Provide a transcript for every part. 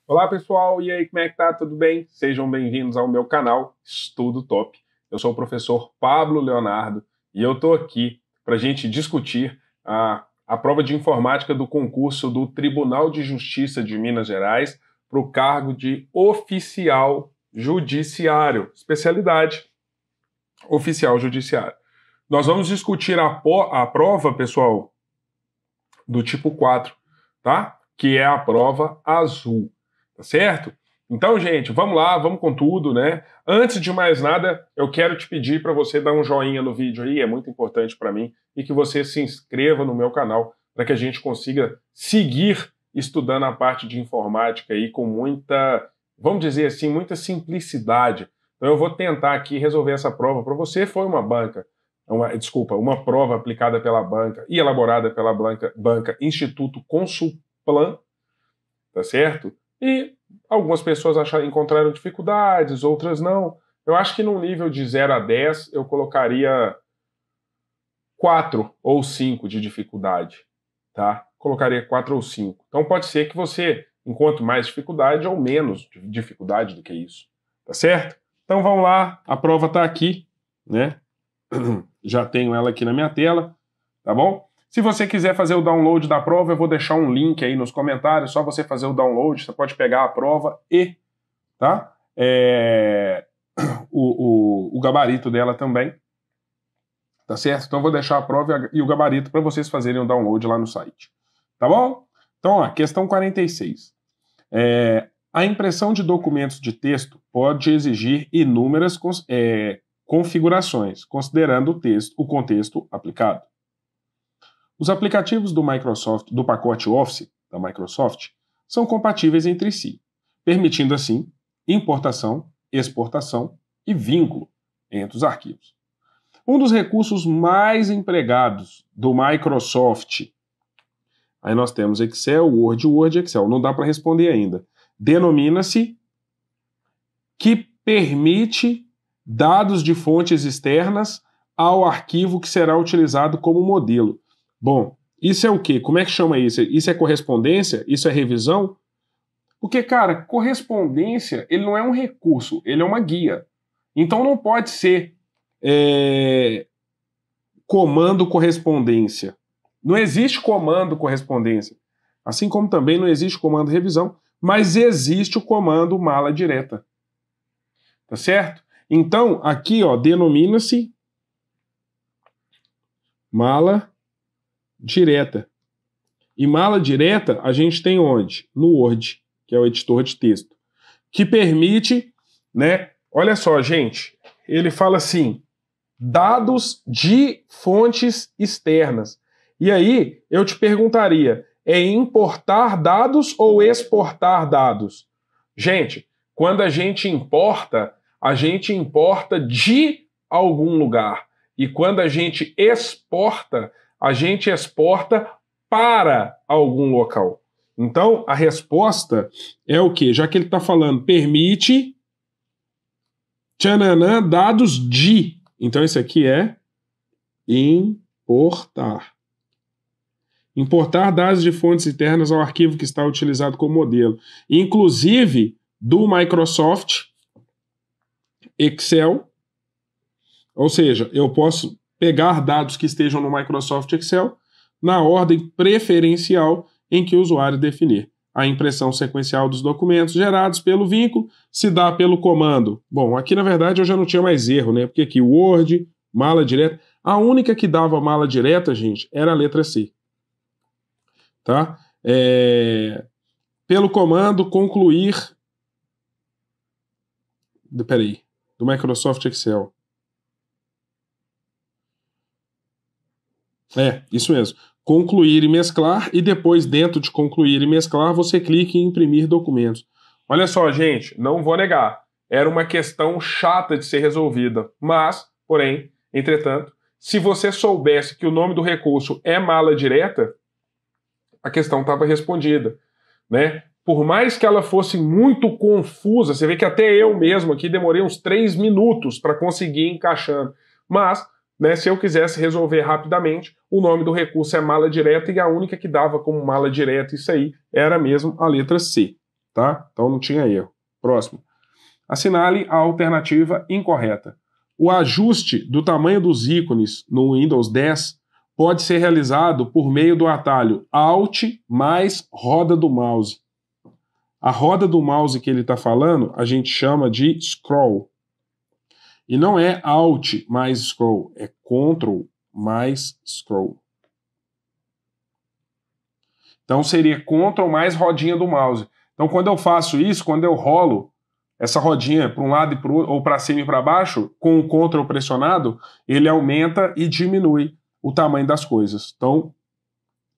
Olá pessoal, e aí, como é que tá? Tudo bem? Sejam bem-vindos ao meu canal Estudo Top. Eu sou o professor Pablo Leonardo e eu tô aqui para a gente discutir a prova de informática do concurso do Tribunal de Justiça de Minas Gerais para o cargo de oficial judiciário, especialidade oficial judiciário. Nós vamos discutir a prova, pessoal, do tipo 4, tá? Que é a prova azul. Tá certo? Então, gente, vamos lá, vamos com tudo, né? Antes de mais nada, eu quero te pedir para você dar um joinha no vídeo aí, é muito importante para mim, e que você se inscreva no meu canal para que a gente consiga seguir estudando a parte de informática aí com muita, vamos dizer assim, muita simplicidade. Então eu vou tentar aqui resolver essa prova para você. Foi uma uma prova aplicada pela banca e elaborada pela banca Instituto Consulplan, tá certo? E algumas pessoas encontraram dificuldades, outras não. Eu acho que num nível de 0 a 10 eu colocaria 4 ou 5 de dificuldade, tá? Colocaria 4 ou 5. Então pode ser que você encontre mais dificuldade ou menos dificuldade do que isso, tá certo? Então vamos lá, a prova tá aqui, né? Já tenho ela aqui na minha tela, tá bom? Se você quiser fazer o download da prova, eu vou deixar um link aí nos comentários, só você fazer o download, você pode pegar a prova e, tá? O gabarito dela também, tá certo? Então eu vou deixar a prova e o gabarito para vocês fazerem o download lá no site, tá bom? Então, ó, questão 46. A impressão de documentos de texto pode exigir inúmeras configurações, considerando o contexto aplicado. Os aplicativos do pacote Office da Microsoft são compatíveis entre si, permitindo assim importação, exportação e vínculo entre os arquivos. Um dos recursos mais empregados do Microsoft, aí nós temos Excel, Word e Excel, não dá para responder ainda, denomina-se que permite dados de fontes externas ao arquivo que será utilizado como modelo. Bom, isso é o quê? Como é que chama isso? Isso é correspondência? Isso é revisão? Porque, cara, correspondência, ele não é um recurso, ele é uma guia. Então não pode ser comando correspondência. Não existe comando correspondência. Assim como também não existe comando revisão, mas existe o comando mala direta. Tá certo? Então, aqui, ó, denomina-se mala direta. E mala direta a gente tem onde? No Word, que é o editor de texto, que permite, né? Olha só, gente, ele fala assim: dados de fontes externas. E aí eu te perguntaria, é importar dados ou exportar dados? Gente, quando a gente importa de algum lugar. E quando a gente exporta para algum local. Então, a resposta é o quê? Já que ele está falando, permite dados de. Então, esse aqui é importar. Importar dados de fontes internas ao arquivo que está utilizado como modelo. Inclusive, do Microsoft Excel. Ou seja, eu posso pegar dados que estejam no Microsoft Excel na ordem preferencial em que o usuário definir. A impressão sequencial dos documentos gerados pelo vínculo se dá pelo comando. Bom, aqui na verdade eu já não tinha mais erro, né? Porque aqui Word, mala direta. A única que dava mala direta, gente, era a letra C. Tá? Pelo comando concluir. Peraí. Do Microsoft Excel. Isso mesmo. Concluir e mesclar, e depois, dentro de concluir e mesclar, você clica em imprimir documentos. Olha só, gente, não vou negar. Era uma questão chata de ser resolvida. Mas, porém, entretanto, se você soubesse que o nome do recurso é mala direta, a questão estava respondida, né? Por mais que ela fosse muito confusa, você vê que até eu mesmo aqui demorei uns 3 minutos para conseguir ir encaixando. Mas, né, se eu quisesse resolver rapidamente, o nome do recurso é mala direta e a única que dava como mala direta isso aí era mesmo a letra C. tá? Então não tinha erro. Próximo. Assinale a alternativa incorreta. O ajuste do tamanho dos ícones no Windows 10 pode ser realizado por meio do atalho Alt mais roda do mouse. A roda do mouse que ele está falando, a gente chama de scroll. E não é Alt mais scroll, é Ctrl mais scroll. Então seria Ctrl mais rodinha do mouse. Então quando eu faço isso, quando eu rolo essa rodinha para um lado e para o outro, ou para cima e para baixo, com o Ctrl pressionado, ele aumenta e diminui o tamanho das coisas. Então,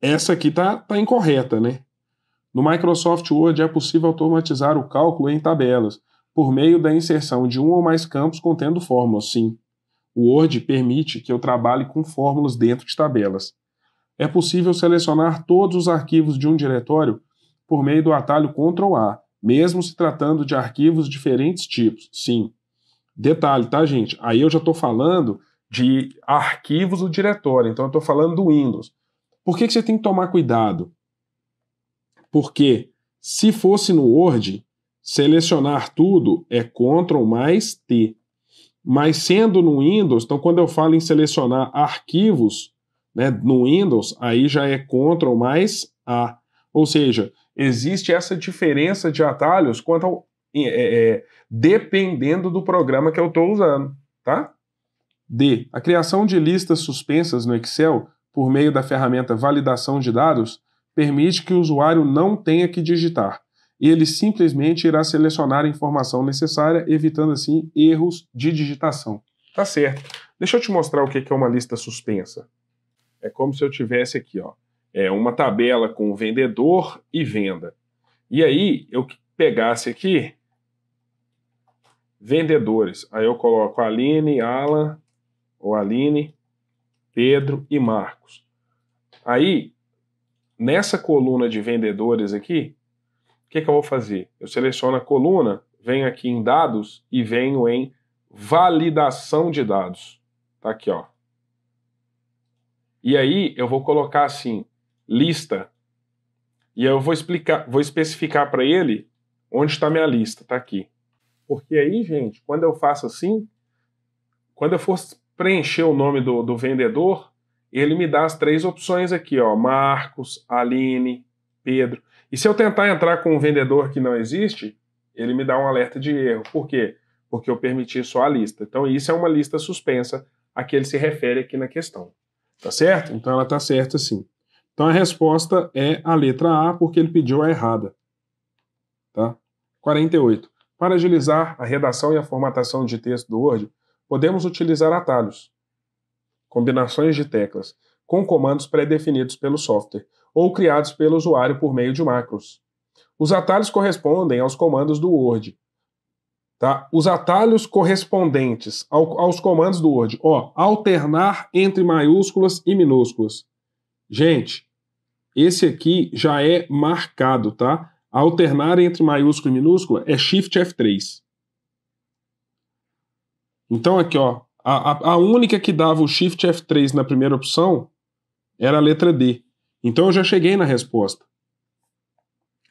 essa aqui tá incorreta, né? No Microsoft Word é possível automatizar o cálculo em tabelas, por meio da inserção de um ou mais campos contendo fórmulas, sim. O Word permite que eu trabalhe com fórmulas dentro de tabelas. É possível selecionar todos os arquivos de um diretório por meio do atalho Ctrl A, mesmo se tratando de arquivos de diferentes tipos, sim. Detalhe, tá, gente? Aí eu já estou falando de arquivos do diretório, então eu estou falando do Windows. Por que você tem que tomar cuidado? Porque se fosse no Word, selecionar tudo é Ctrl mais T. Mas sendo no Windows, então quando eu falo em selecionar arquivos, né, no Windows, aí já é Ctrl mais A. Ou seja, existe essa diferença de atalhos quanto ao, dependendo do programa que eu estou usando, tá? D. A criação de listas suspensas no Excel por meio da ferramenta validação de dados permite que o usuário não tenha que digitar. Ele simplesmente irá selecionar a informação necessária, evitando assim erros de digitação. Tá certo. Deixa eu te mostrar o que é uma lista suspensa. É como se eu tivesse aqui, ó, uma tabela com vendedor e venda. E aí eu pegasse aqui vendedores. Aí eu coloco Aline, Alan, ou Aline, Pedro e Marcos. Aí, nessa coluna de vendedores aqui, o que eu vou fazer? Eu seleciono a coluna, venho aqui em dados e venho em validação de dados. Tá aqui, ó. E aí eu vou colocar assim, lista. E eu vou especificar para ele onde está minha lista, tá aqui. Porque aí, gente, quando eu faço assim, quando eu for preencher o nome do vendedor, ele me dá as 3 opções aqui, ó, Marcos, Aline, Pedro. E se eu tentar entrar com um vendedor que não existe, ele me dá um alerta de erro. Por quê? Porque eu permiti só a lista. Então isso é uma lista suspensa a que ele se refere aqui na questão. Tá certo? Então ela tá certa sim. Então a resposta é a letra A, porque ele pediu a errada. Tá? 48. Para agilizar a redação e a formatação de texto do Word, podemos utilizar atalhos, combinações de teclas, com comandos pré-definidos pelo software, ou criados pelo usuário por meio de macros. Os atalhos correspondem aos comandos do Word. Tá? Os atalhos correspondentes aos comandos do Word. Ó, alternar entre maiúsculas e minúsculas. Gente, esse aqui já é marcado, tá? Alternar entre maiúscula e minúscula é Shift F3. Então aqui, ó, a única que dava o Shift F3 na primeira opção era a letra D. Então eu já cheguei na resposta.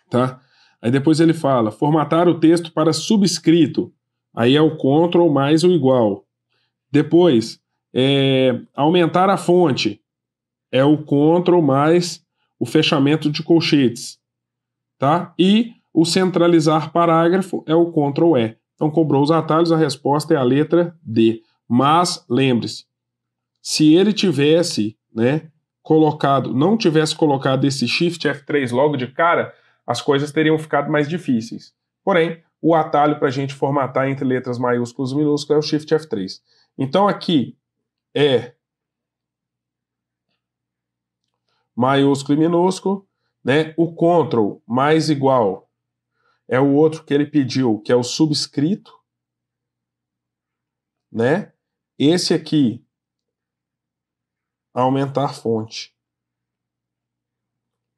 Tá? Aí depois ele fala, formatar o texto para subscrito. Aí é o Ctrl mais o igual. Depois, aumentar a fonte. É o Ctrl mais o fechamento de colchetes. Tá? E o centralizar parágrafo é o Ctrl E. Então cobrou os atalhos, a resposta é a letra D. Mas, lembre-se, se ele tivesse, né, não tivesse colocado esse Shift F3 logo de cara, as coisas teriam ficado mais difíceis. Porém, o atalho para a gente formatar entre letras maiúsculas e minúsculas é o Shift F3. Então aqui é maiúsculo e minúsculo, né? O Ctrl mais igual é o outro que ele pediu, que é o subscrito, né? Esse aqui, aumentar fonte,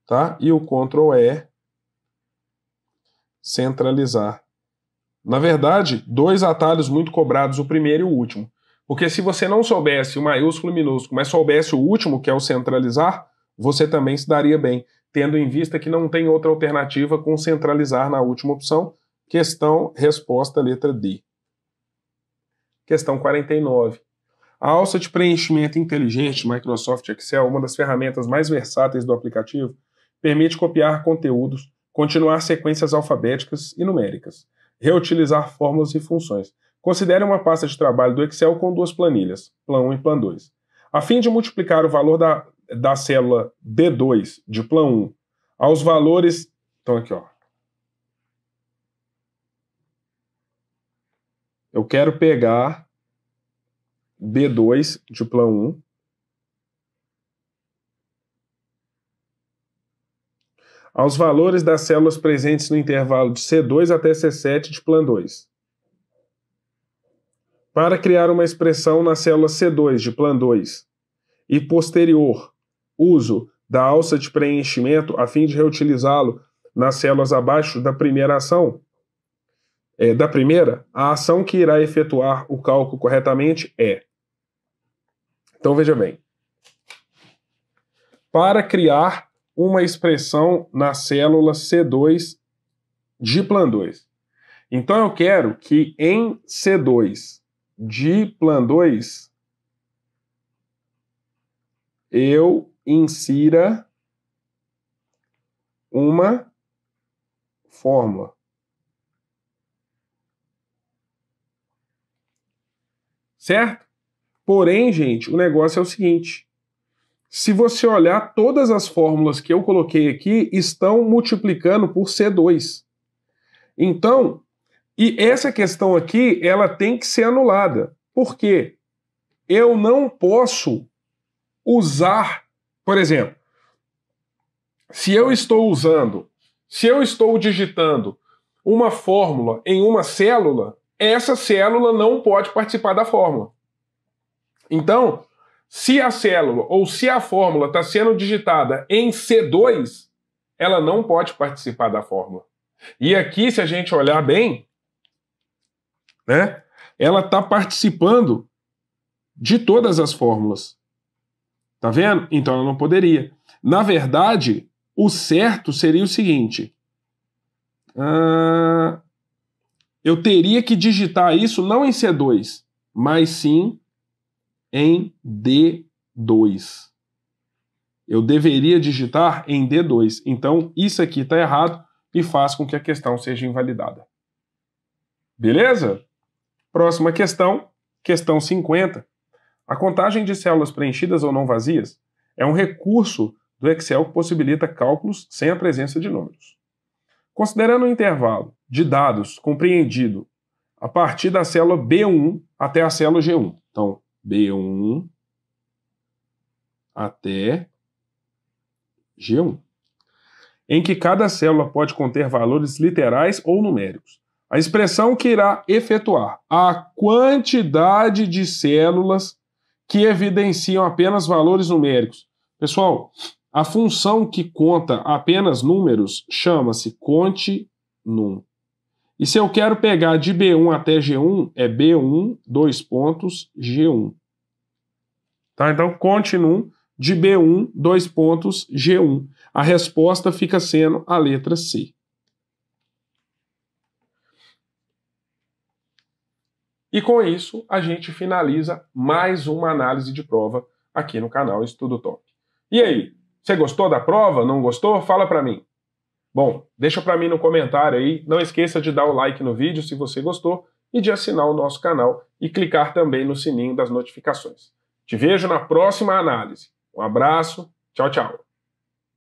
tá? E o Ctrl E, centralizar. Na verdade, 2 atalhos muito cobrados, o primeiro e o último. Porque se você não soubesse o maiúsculo e minúsculo, mas soubesse o último, que é o centralizar, você também se daria bem. tendo em vista que não tem outra alternativa com centralizar na última opção. Questão, resposta, letra D. Questão 49. A alça de preenchimento inteligente Microsoft Excel, uma das ferramentas mais versáteis do aplicativo, permite copiar conteúdos, continuar sequências alfabéticas e numéricas, reutilizar fórmulas e funções. Considere uma pasta de trabalho do Excel com duas planilhas, Plan 1 e Plan 2. A fim de multiplicar o valor da célula B2 de Plan 1 aos valores... Então aqui, ó. Eu quero pegar B2 de Plan 1 aos valores das células presentes no intervalo de C2 até C7 de Plan 2. Para criar uma expressão na célula C2 de Plan 2 e posterior uso da alça de preenchimento a fim de reutilizá-lo nas células abaixo da primeira ação, a ação que irá efetuar o cálculo corretamente é... Então veja bem. Para criar uma expressão na célula C2 de Plan 2. Então eu quero que em C2 de Plan 2 eu insira uma fórmula. Certo? Porém, gente, o negócio é o seguinte. Se você olhar, todas as fórmulas que eu coloquei aqui estão multiplicando por C2. Então, e essa questão aqui, ela tem que ser anulada. Por quê? Eu não posso usar, por exemplo, se eu estou digitando uma fórmula em uma célula, essa célula não pode participar da fórmula. Então, se a célula ou se a fórmula está sendo digitada em C2, ela não pode participar da fórmula. E aqui, se a gente olhar bem, né, ela está participando de todas as fórmulas. Tá vendo? Então ela não poderia. Na verdade, o certo seria o seguinte. Eu teria que digitar isso não em C2, mas sim em D2. Eu deveria digitar em D2. Então, isso aqui está errado e faz com que a questão seja invalidada. Beleza? Próxima questão, questão 50. A contagem de células preenchidas ou não vazias é um recurso do Excel que possibilita cálculos sem a presença de números. Considerando o intervalo de dados compreendido a partir da célula B1 até a célula G1. Então, B1 até G1. Em que cada célula pode conter valores literais ou numéricos. A expressão que irá efetuar a quantidade de células que evidenciam apenas valores numéricos. Pessoal, a função que conta apenas números chama-se continum. E se eu quero pegar de B1 até G1, é B1, G1. Tá? Então, continum de B1, G1. A resposta fica sendo a letra C. E com isso, a gente finaliza mais uma análise de prova aqui no canal Estudo Top. E aí, você gostou da prova? Não gostou? Fala pra mim. Bom, deixa pra mim no comentário aí. Não esqueça de dar o like no vídeo se você gostou e de assinar o nosso canal e clicar também no sininho das notificações. Te vejo na próxima análise. Um abraço, tchau, tchau.